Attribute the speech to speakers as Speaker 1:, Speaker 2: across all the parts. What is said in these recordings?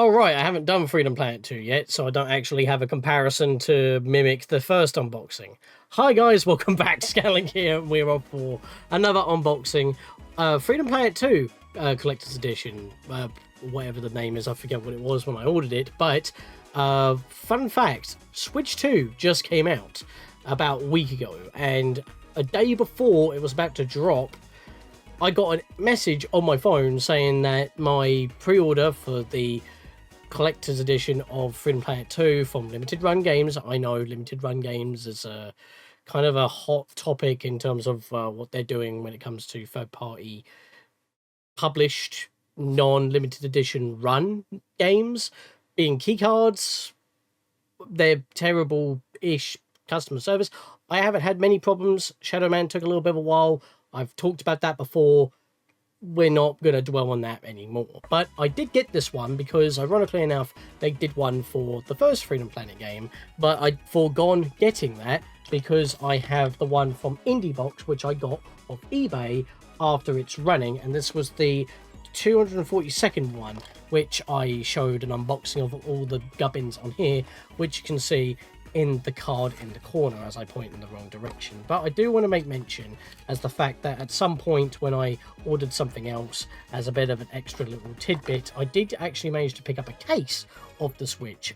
Speaker 1: Oh, right, I haven't done Freedom Planet 2 yet, so I don't actually have a comparison to mimic the first unboxing. Hi guys, welcome back, Scatlink here, and we're up for another unboxing. Freedom Planet 2 Collector's Edition, whatever the name is, I forget what it was when I ordered it, but fun fact, Switch 2 just came out about a week ago, and a day before it was about to drop, I got a message on my phone saying that my pre-order for the collector's edition of Freedom Planet 2 from Limited Run Games. I know Limited Run Games is a kind of a hot topic in terms of what they're doing when it comes to third-party published non-limited edition run games. Being keycards, they're terrible-ish customer service. I haven't had many problems. Shadow Man took a little bit of a while. I've talked about that before. We're not going to dwell on that anymore. But I did get this one because, ironically enough, they did one for the first Freedom Planet game, but I'd foregone getting that because I have the one from IndieBox, which I got off eBay after it's running, and this was the 242nd one, which I showed an unboxing of all the gubbins on here, which you can see in the card in the corner as I point in the wrong direction. But I do want to make mention as the fact that at some point when I ordered something else as a bit of an extra little tidbit, I did actually manage to pick up a case of the Switch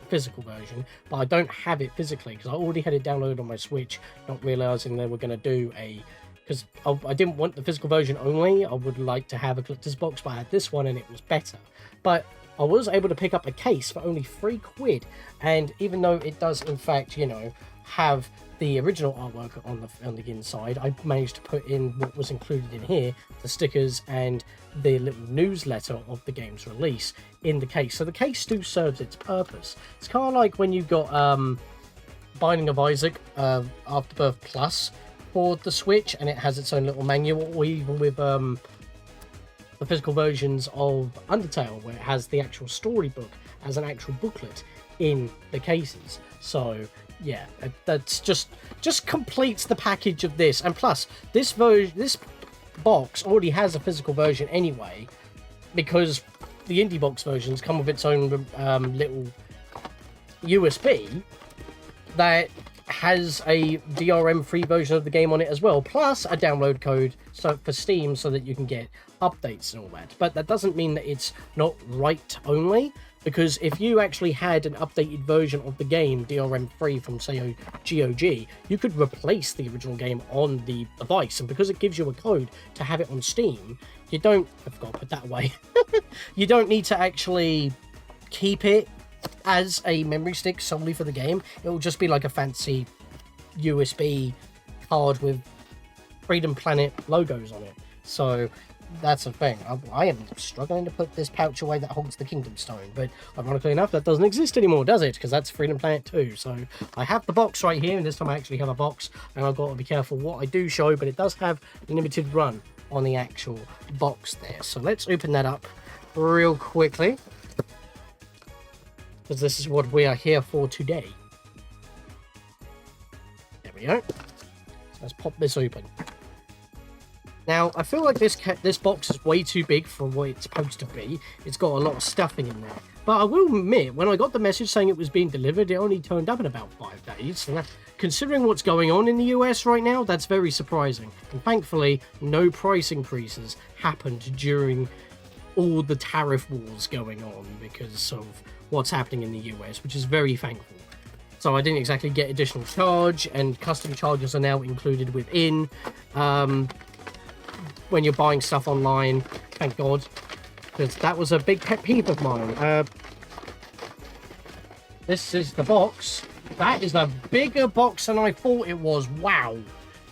Speaker 1: physical version, but I don't have it physically because I already had it downloaded on my Switch, not realizing they were going to do a, because I didn't want the physical version only. I would like to have a collector's box, but I had this one and it was better. But I was able to pick up a case for only £3, and even though it does in fact, you know, have the original artwork on the inside, I managed to put in what was included in here, the stickers and the little newsletter of the game's release in the case. So the case still serves its purpose. It's kind of like when you got Binding of Isaac Afterbirth Plus for the Switch, and it has its own little manual, or even with the physical versions of Undertale, where it has the actual storybook as an actual booklet in the cases. So yeah, that's just completes the package of this. And plus, this box already has a physical version anyway, because the IndieBox versions come with its own little USB that has a DRM-free version of the game on it as well, plus a download code for Steam so that you can get updates and all that. But that doesn't mean that it's not write only, because if you actually had an updated version of the game DRM-free from, say, GOG, you could replace the original game on the device, and because it gives you a code to have it on Steam, you don't, I forgot to put that away, you don't need to actually keep it as a memory stick solely for the game. It will just be like a fancy USB card with Freedom Planet logos on it. So that's a thing. I am struggling to put this pouch away that holds the Kingdom Stone, but ironically enough, that doesn't exist anymore, does it? Because that's Freedom Planet 2. So I have the box right here, and this time I actually have a box, and I've got to be careful what I do show, but it does have limited run on the actual box there. So let's open that up real quickly, because this is what we are here for today. There we go. So let's pop this open. Now, I feel like this box is way too big for what it's supposed to be. It's got a lot of stuffing in there. But I will admit, when I got the message saying it was being delivered, it only turned up in about 5 days. And considering what's going on in the US right now, that's very surprising. And thankfully, no price increases happened during all the tariff wars going on because of what's happening in the US, which is very thankful. So I didn't exactly get additional charge, and custom charges are now included within when you're buying stuff online. Thank God, because that was a big pet peeve of mine. This is the box. That is a bigger box than I thought it was. Wow.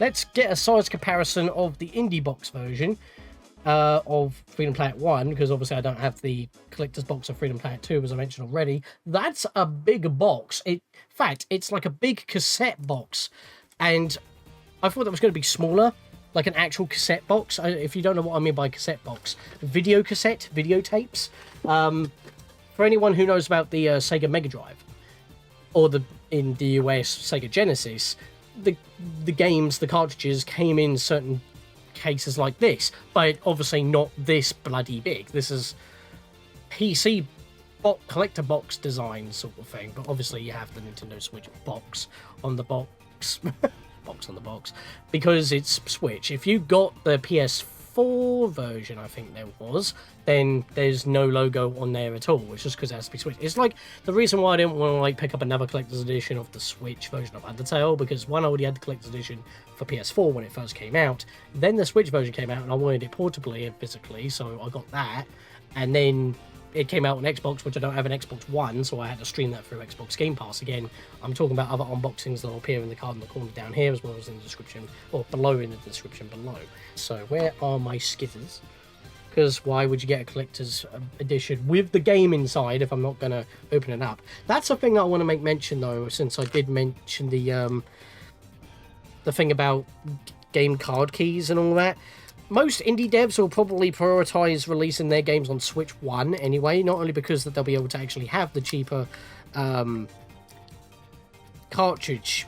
Speaker 1: Let's get a size comparison of the IndieBox version of Freedom Planet 1, because obviously I don't have the collector's box of Freedom Planet 2, as I mentioned already. That's a big box. In fact, it's like a big cassette box, and I thought that was going to be smaller, like an actual cassette box. If you don't know what I mean by cassette box, videotapes. For anyone who knows about the Sega Mega Drive, or in the US Sega Genesis, the games, the cartridges came in certain cases like this, but obviously not this bloody big. This is PC collector box design sort of thing, but obviously you have the Nintendo Switch box on the box. Box on the box, because it's Switch. If you got the PS4 version, I think there was, then there's no logo on there at all. It's just because it has to be Switch. It's like the reason why I didn't want to like pick up another collector's edition of the Switch version of Undertale, because one, I already had the collector's edition for PS4 when it first came out, then the Switch version came out and I wanted it portably and physically, so I got that, and then it came out on Xbox, which I don't have an Xbox One, so I had to stream that through Xbox Game Pass. Again, I'm talking about other unboxings that will appear in the card in the corner down here, as well as in the description, or below in the description below. So where are my skitters? Because why would you get a collector's edition with the game inside if I'm not going to open it up? That's a thing I want to make mention, though, since I did mention the thing about game card keys and all that. Most indie devs will probably prioritize releasing their games on Switch 1 anyway, not only because that they'll be able to actually have the cheaper cartridges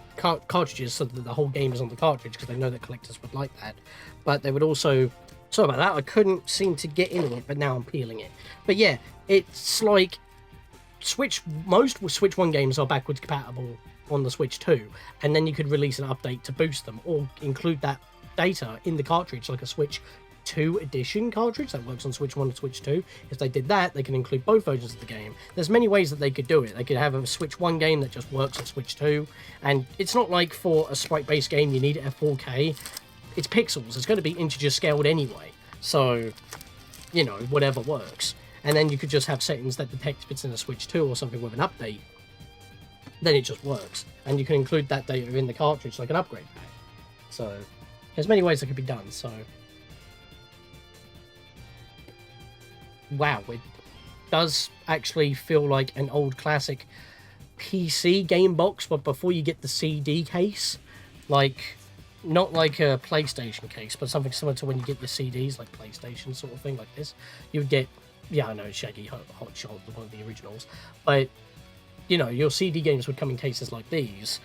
Speaker 1: so that the whole game is on the cartridge, because they know that collectors would like that, but they would also... Sorry about that, I couldn't seem to get into it, but now I'm peeling it. But yeah, it's like most Switch 1 games are backwards compatible on the Switch 2, and then you could release an update to boost them, or include that data in the cartridge, like a Switch 2 edition cartridge that works on Switch 1 and Switch 2. If they did that, they can include both versions of the game. There's many ways that they could do it. They could have a Switch 1 game that just works on Switch 2, and it's not like for a sprite-based game you need it at 4K. It's pixels. It's going to be integer scaled anyway, so, you know, whatever works. And then you could just have settings that detect if it's in a Switch 2 or something with an update. Then it just works, and you can include that data in the cartridge like an upgrade pack. So there's many ways that could be done. So wow, it does actually feel like an old classic PC game box, but before you get the CD case, like not like a PlayStation case, but something similar to when you get your CDs, like PlayStation sort of thing, like this. You would get, yeah, I know, Shaggy Hot Shot, one of the originals, but you know, your CD games would come in cases like these,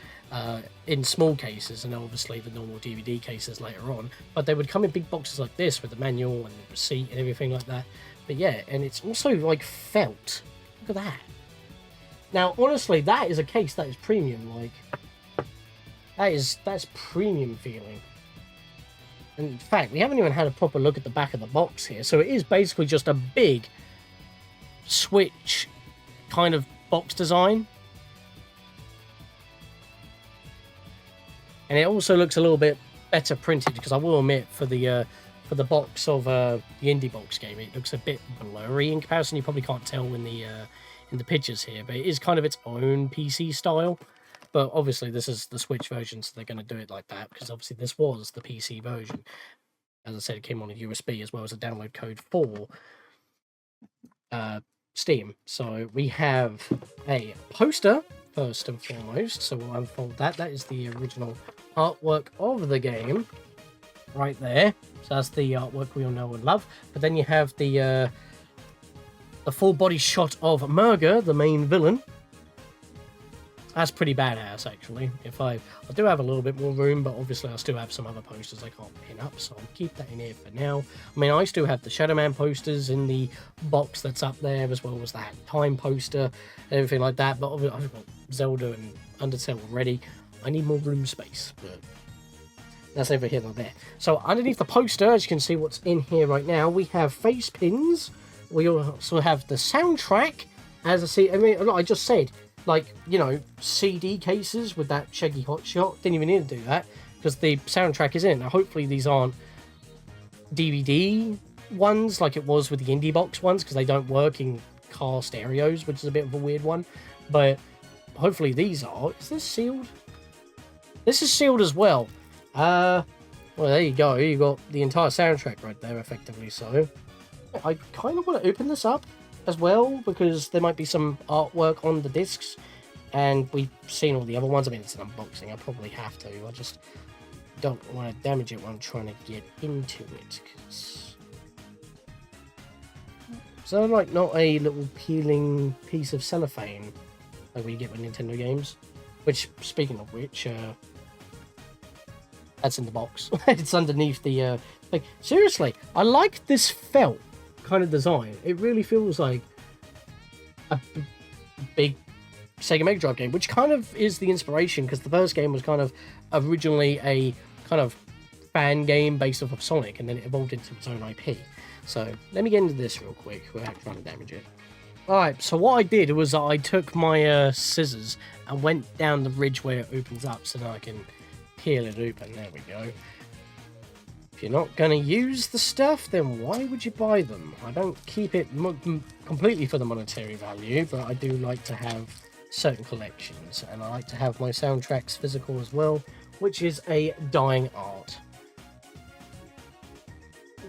Speaker 1: in small cases, and obviously the normal DVD cases later on, but they would come in big boxes like this with the manual and the receipt and everything like that. But yeah, and it's also like felt. Look at that. Now, honestly, that is a case that is premium. Like, that's premium feeling. And in fact, we haven't even had a proper look at the back of the box here, so it is basically just a big Switch kind of box design. And it also looks a little bit better printed, because I will admit, for the box of the IndieBox game, it looks a bit blurry in comparison. You probably can't tell in the pictures here, but it is kind of its own PC style. But obviously this is the Switch version, so they're going to do it like that, because obviously this was the PC version. As I said, it came on a USB as well as a download code for Steam. So we have a poster first and foremost, so we'll unfold that. That is the original artwork of the game right there. So that's the artwork we all know and love. But then you have the full body shot of Murga, the main villain. That's pretty badass, actually. I do have a little bit more room, but obviously I still have some other posters I can't pin up, so I'll keep that in here for now. I mean, I still have the Shadow Man posters in the box that's up there, as well as that Time poster, everything like that. But obviously I've got Zelda and Undertale already. I need more room space, but that's over here, not there. So underneath the poster, as you can see what's in here right now, we have face pins. We also have the soundtrack. As I see, I mean, I just said, like, you know, CD cases with that Shaggy Hot Shot. Didn't even need to do that, because the soundtrack is in. Now, hopefully these aren't DVD ones like it was with the IndieBox ones, because they don't work in car stereos, which is a bit of a weird one. But hopefully these are. Is this sealed? This is sealed as well. Well, there you go. You got the entire soundtrack right there, effectively. So I kind of want to open this up as well, because there might be some artwork on the discs, and we've seen all the other ones. I mean, it's an unboxing, I probably have to. I just don't want to damage it when I'm trying to get into it, because is there like not a little peeling piece of cellophane like we get with Nintendo games? Which, speaking of which, that's in the box. It's underneath the thing. Seriously, I like this felt kind of design. It really feels like a big Sega Mega Drive game, which kind of is the inspiration, because the first game was kind of originally a kind of fan game based off of Sonic, and then it evolved into its own IP. So let me get into this real quick without trying to damage it. Alright, so what I did was I took my scissors and went down the ridge where it opens up so that I can peel it open. There we go. If you're not going to use the stuff, then why would you buy them? I don't keep it completely for the monetary value, but I do like to have certain collections, and I like to have my soundtracks physical as well, which is a dying art.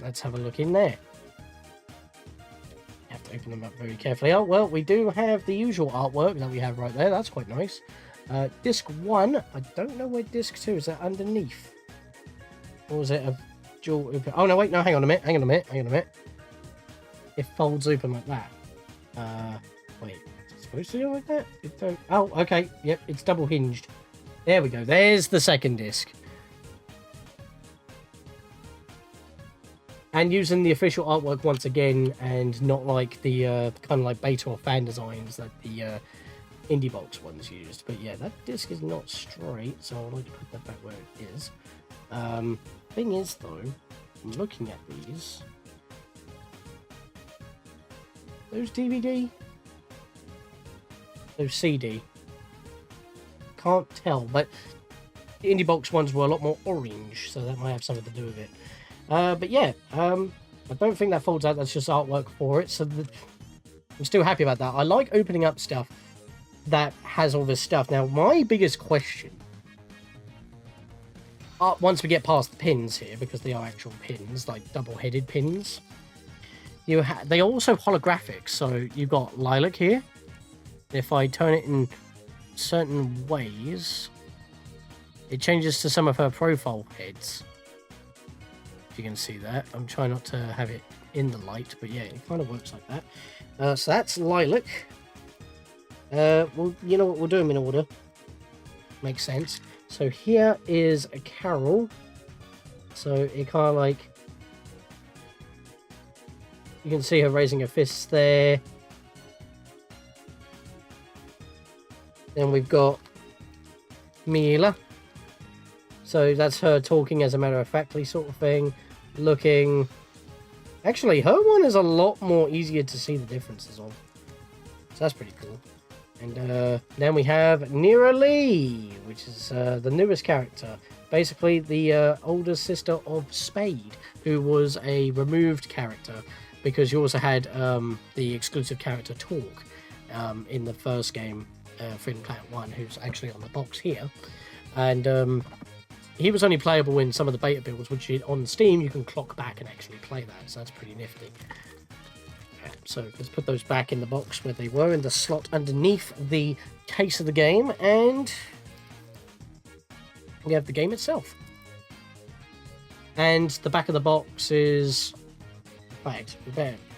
Speaker 1: Let's have a look in there. You have to open them up very carefully. Oh, well, we do have the usual artwork that we have right there. That's quite nice. Disc 1, I don't know where disc 2 is. That underneath? Or was it a dual open? Oh, no, wait, no, hang on a minute. It folds open like that. Wait, is it supposed to go like that? Oh, okay, yep, it's double hinged. There we go, there's the second disc. And using the official artwork once again, and not like the kind of like beta or fan designs that the IndieBox ones used. But yeah, that disc is not straight, so I'd like to put that back where it is. Thing is, though, I'm looking at these. Those DVD? Those CD? Can't tell, but the IndieBox ones were a lot more orange, so that might have something to do with it. But yeah, I don't think that folds out. That's just artwork for it, so I'm still happy about that. I like opening up stuff that has all this stuff. Now, my biggest question, once we get past the pins here, because they are actual pins, like double-headed pins, they are also holographic. So you've got Lilac here. If I turn it in certain ways, it changes to some of her profile heads. If you can see that. I'm trying not to have it in the light, but yeah, it kind of works like that. So that's Lilac. Well, you know what, we'll do them in order. Makes sense. So here is a Carol. So it kind of like, you can see her raising her fists there. Then we've got Milla. So that's her talking as a matter of factly sort of thing. Looking. Actually, her one is a lot more easier to see the differences of. So that's pretty cool. And then we have Neera Lee, which is the newest character. Basically, the older sister of Spade, who was a removed character, because you also had the exclusive character Talk in the first game, Freedom Planet 1, who's actually on the box here. And he was only playable in some of the beta builds, which on Steam you can clock back and actually play that, so that's pretty nifty. So let's put those back in the box where they were, in the slot underneath the case of the game, and we have the game itself. And the back of the box is... Right,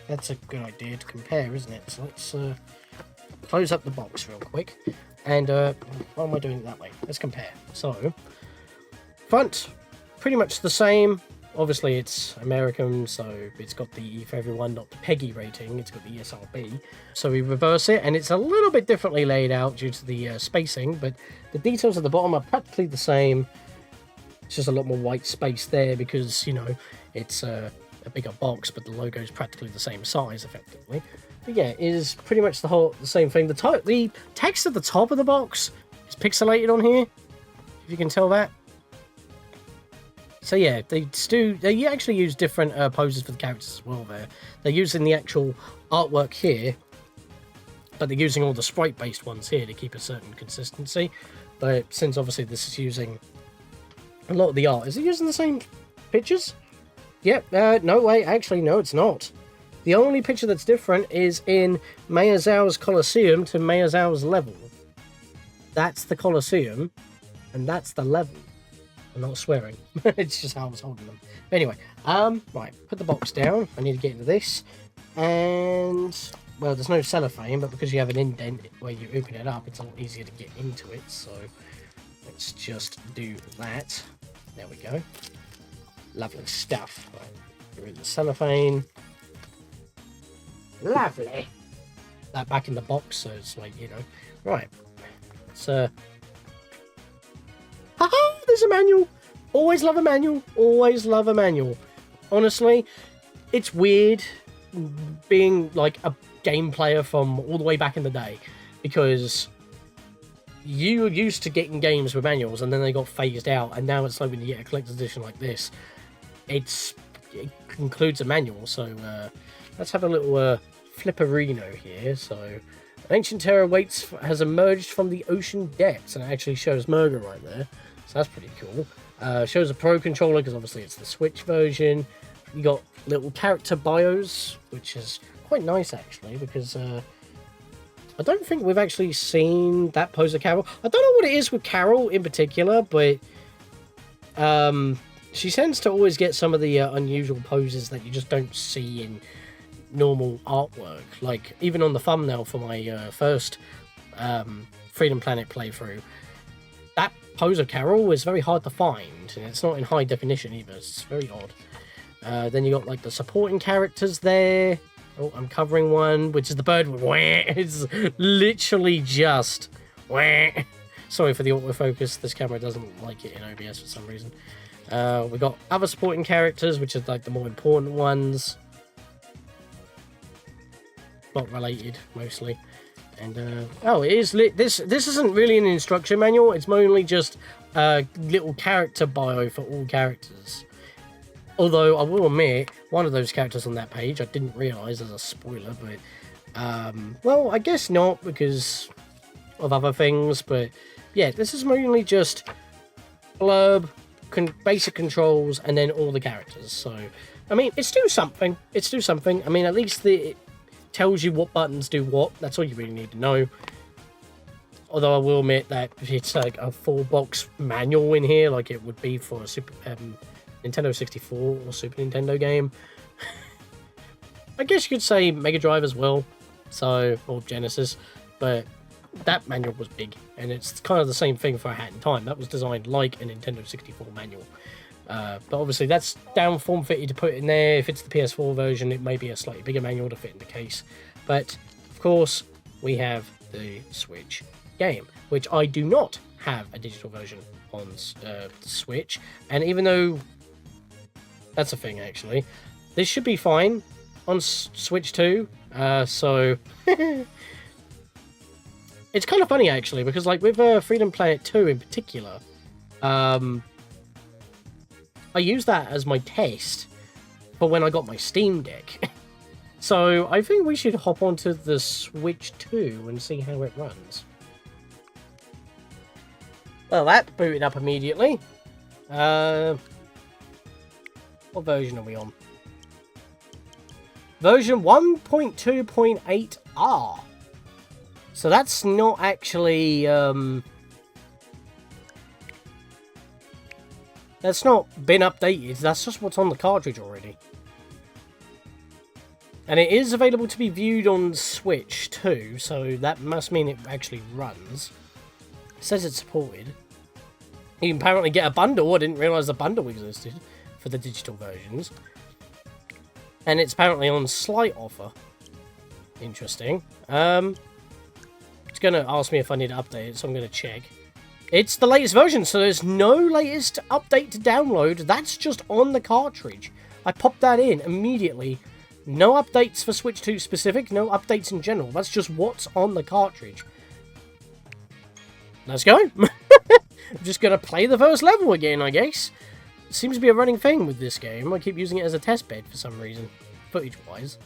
Speaker 1: that's a good idea to compare, isn't it? So let's close up the box real quick. And why am I doing it that way? Let's compare. So, front, pretty much the same. Obviously, it's American, so it's got the E for everyone, not the PEGI rating. It's got the ESRB. So we reverse it, and it's a little bit differently laid out due to the spacing, but the details at the bottom are practically the same. It's just a lot more white space there because, you know, it's a bigger box, but the logo is practically the same size, effectively. But yeah, it is pretty much the same thing. The text at the top of the box is pixelated on here, if you can tell that. So yeah, they actually use different poses for the characters as well there. They're using the actual artwork here, but they're using all the sprite-based ones here to keep a certain consistency. But since obviously this is using a lot of the art, is it using the same pictures? Yep, no way, actually no, it's not. The only picture that's different is in Miyazawa's Colosseum to Miyazawa's level. That's the Colosseum, and that's the level. I'm not swearing. It's just how I was holding them. Anyway, right, put the box down. I need to get into this. And, well, there's no cellophane, but because you have an indent where you open it up, it's a lot easier to get into it. So, let's just do that. There we go. Lovely stuff. Right, get rid of the cellophane. Lovely. that back in the box, so it's like, you know. Right. It's haha, there's a manual. Always love a manual. Always love a manual. Honestly, it's weird being like a game player from all the way back in the day, because you were used to getting games with manuals and then they got phased out, and now it's like when you get a collector's edition like this, it includes a manual. So let's have a little flipperino here. So an ancient terror has emerged from the ocean depths, and it actually shows Murder right there, so that's pretty cool. Shows a Pro controller because obviously it's the Switch version. You got little character bios, which is quite nice actually, because I don't think we've actually seen that pose of Carol. I don't know what it is with Carol in particular, but she tends to always get some of the unusual poses that you just don't see in normal artwork. Like, even on the thumbnail for my first Freedom Planet playthrough, that pose of Carol is very hard to find, and it's not in high definition either. It's very odd. Then you got, like, the supporting characters there. Oh, I'm covering one, which is the bird with wah. It's literally just wah. Sorry for the autofocus. This camera doesn't like it in OBS for some reason. We got other supporting characters, which are like the more important ones. Not related, mostly. And oh, it is lit. This isn't really an instruction manual. It's mainly just a little character bio for all characters. Although, I will admit, one of those characters on that page, I didn't realise as a spoiler, but, well, I guess not, because of other things, but, yeah, this is mainly just blurb, basic controls, and then all the characters, so, I mean, it's do something, I mean, at least it tells you what buttons do what, that's all you really need to know. Although I will admit that it's like a full box manual in here, like it would be for a Nintendo 64 or Super Nintendo game. I guess you could say Mega Drive as well, so, or Genesis, but that manual was big, and it's kind of the same thing for A Hat in Time. That was designed like a Nintendo 64 manual. But obviously that's down form fitted to put in there. If it's the PS4 version, it may be a slightly bigger manual to fit in the case. But, of course, we have the Switch game, which I do not have a digital version on the Switch, and even though that's a thing, actually, this should be fine on Switch 2, so it's kind of funny, actually, because, like, with Freedom Planet 2 in particular, I used that as my test for when I got my Steam Deck. So I think we should hop onto the Switch 2 and see how it runs. Well, that booted up immediately. What version are we on? Version 1.2.8R. So that's not actually, that's not been updated. That's just what's on the cartridge already. And it is available to be viewed on Switch too, so that must mean it actually runs. It says it's supported. You can apparently get a bundle. I didn't realise the bundle existed for the digital versions. And it's apparently on slight offer. Interesting. It's going to ask me if I need to update it, so I'm going to check. It's the latest version, so there's no latest update to download. That's just on the cartridge. I popped that in immediately. No updates for Switch 2 specific, no updates in general. That's just what's on the cartridge. Let's go. I'm just going to play the first level again, I guess. It seems to be a running thing with this game. I keep using it as a test bed for some reason, footage-wise.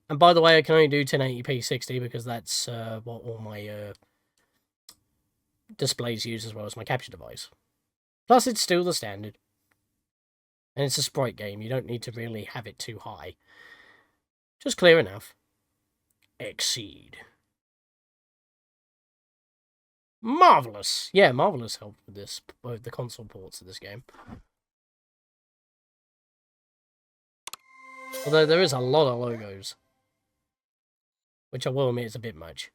Speaker 1: And by the way, I can only do 1080p 60 because that's what all my displays use as well as my capture device. Plus, it's still the standard. And it's a sprite game. You don't need to really have it too high. Just clear enough. Exceed. Marvellous! Yeah, Marvellous helped with this, both the console ports of this game. Although there is a lot of logos. Which I will admit is a bit much.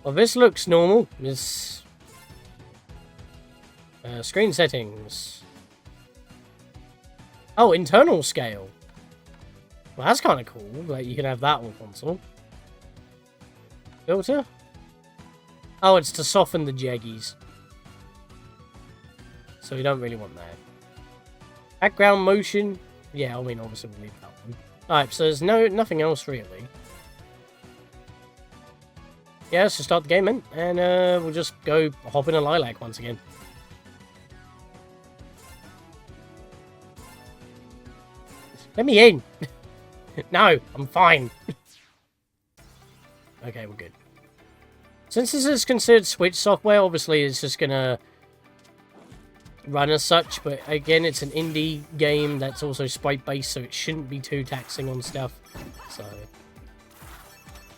Speaker 1: Well, this looks normal. This... Screen settings. Oh, internal scale. Well, that's kind of cool. Like, you can have that on console. Filter? Oh, it's to soften the jaggies. So we don't really want that. Background motion. Yeah, I mean, obviously we'll leave that one. Alright, so there's nothing else really. Yeah, let's just start the game then. And we'll just go hop in a Lilac once again. Let me in! No, I'm fine. Okay, we're good. Since this is considered Switch software, obviously it's just gonna run as such, but again, it's an indie game that's also sprite-based, so it shouldn't be too taxing on stuff. So,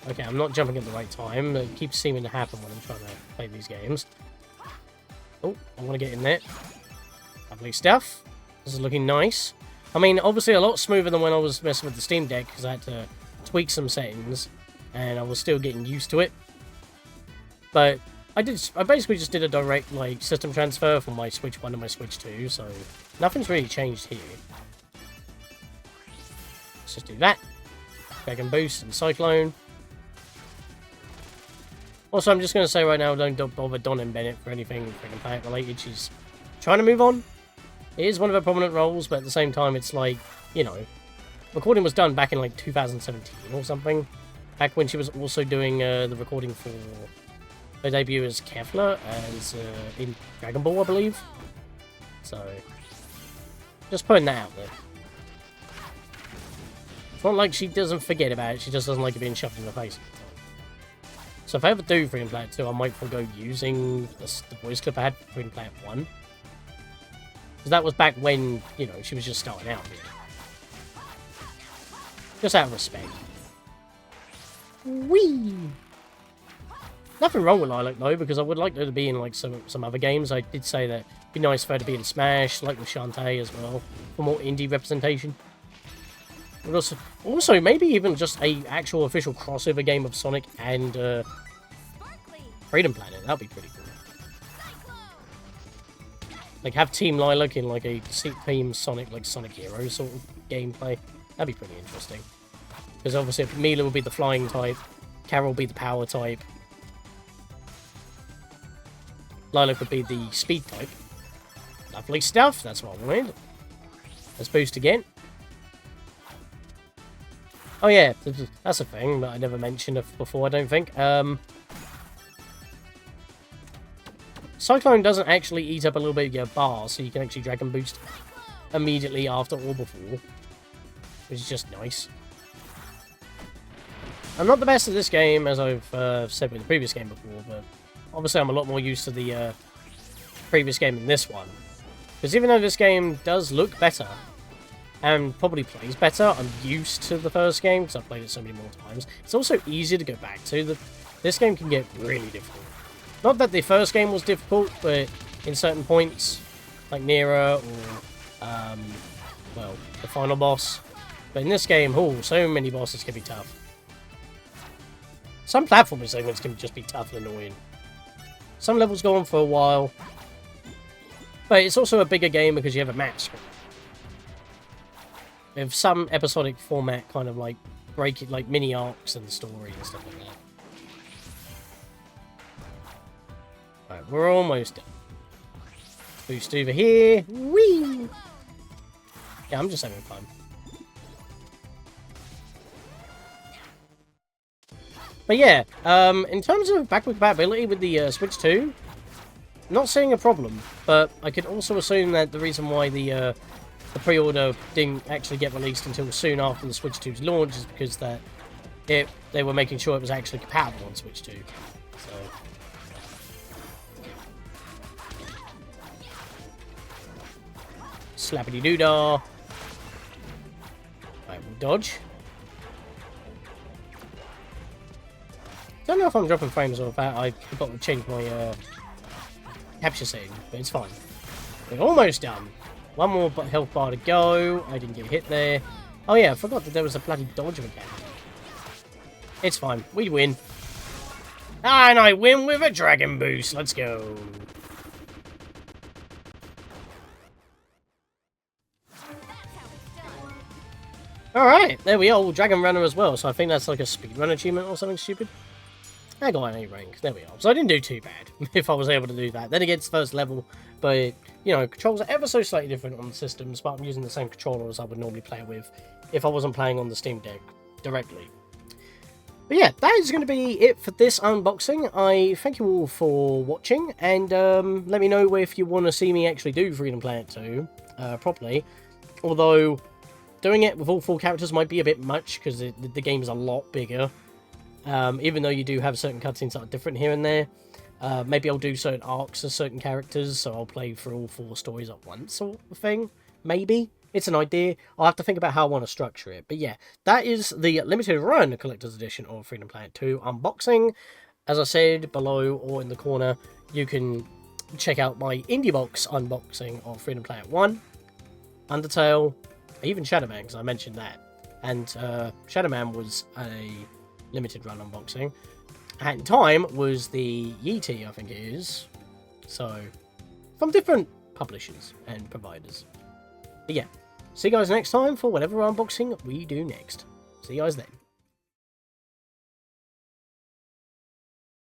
Speaker 1: okay, I'm not jumping at the right time. It keeps seeming to happen when I'm trying to play these games. Oh, I want to get in there. Lovely stuff. This is looking nice. I mean, obviously a lot smoother than when I was messing with the Steam Deck, because I had to tweak some settings, and I was still getting used to it. But I basically just did a direct, like, system transfer from my Switch 1 to my Switch 2, so nothing's really changed here. Let's just do that. Dragon Boost and Cyclone. Also, I'm just going to say right now, don't bother Don Bennett for anything freaking Planet related. She's trying to move on. It is one of her prominent roles, but at the same time, it's like, you know, recording was done back in, like, 2017 or something. Back when she was also doing the recording for her debut as Kefla, as in Dragon Ball, I believe. So, just putting that out there. It's not like she doesn't forget about it, she just doesn't like it being shoved in her face. So if I ever do Freedom Planet 2, I might forgo using the voice clip I had for Freedom Planet 1. Because that was back when, you know, she was just starting out, really. Just out of respect. Whee! Nothing wrong with Lilac, though, because I would like her to be in, like, some other games. I did say that it'd be nice for her to be in Smash, like with Shantae as well, for more indie representation. But also maybe even just a actual official crossover game of Sonic and Freedom Planet. That'd be pretty cool. Like, have Team Lilac in, like, a Team Sonic, like, Sonic Heroes sort of gameplay. That'd be pretty interesting. Because obviously Milla would be the flying type, Carol would be the power type, Lilac would be the speed type. Lovely stuff, that's what I wanted. Let's boost again. Oh yeah, that's a thing that I never mentioned before, I don't think. Cyclone doesn't actually eat up a little bit of your bar, so you can actually Dragon Boost immediately after or before. Which is just nice. I'm not the best at this game, as I've said with the previous game before, but obviously I'm a lot more used to the previous game than this one. Because even though this game does look better, and probably plays better, I'm used to the first game, because I've played it so many more times. It's also easier to go back to. This game can get really difficult. Not that the first game was difficult, but in certain points, like Neera, or, well, the final boss. But in this game, oh, so many bosses can be tough. Some platforming segments can just be tough and annoying. Some levels go on for a while. But it's also a bigger game because you have a map screen. With some episodic format kind of like break it, like mini arcs and story and stuff like that. Right, we're almost done. Boost over here. Whee! Yeah, I'm just having fun. But yeah, in terms of backward compatibility with the Switch 2, not seeing a problem, but I could also assume that the reason why the pre-order didn't actually get released until soon after the Switch 2's launch is because that they were making sure it was actually compatible on Switch 2. So slappity-doo-dah. Right, we'll dodge. Don't know if I'm dropping frames or if I forgot to change my capture setting, but it's fine. We're almost done. One more health bar to go. I didn't get hit there. Oh yeah, I forgot that there was a bloody dodge mechanic. It's fine. We win. And I win with a Dragon Boost. Let's go. Alright, there we are, Dragon Runner as well, so I think that's like a speedrun achievement or something stupid. I got an A rank, there we are. So I didn't do too bad, if I was able to do that. Then against first level, but, you know, controls are ever so slightly different on the systems, but I'm using the same controller as I would normally play with if I wasn't playing on the Steam Deck directly. But yeah, that is going to be it for this unboxing. I thank you all for watching, and let me know if you want to see me actually do Freedom Planet 2 properly. Although, doing it with all 4 characters might be a bit much, because the game is a lot bigger. Even though you do have certain cutscenes that are different here and there. Maybe I'll do certain arcs of certain characters, so I'll play through all 4 stories at once, sort of thing. Maybe. It's an idea. I'll have to think about how I want to structure it. But yeah, that is the limited run collector's edition of Freedom Planet 2 unboxing. As I said, below or in the corner, you can check out my IndieBox unboxing of Freedom Planet 1, Undertale, even Shadow Man, because I mentioned that. And Shadow Man was a limited run unboxing. At the time was the Yeti, I think it is. So, from different publishers and providers. But yeah, see you guys next time for whatever unboxing we do next. See you guys then.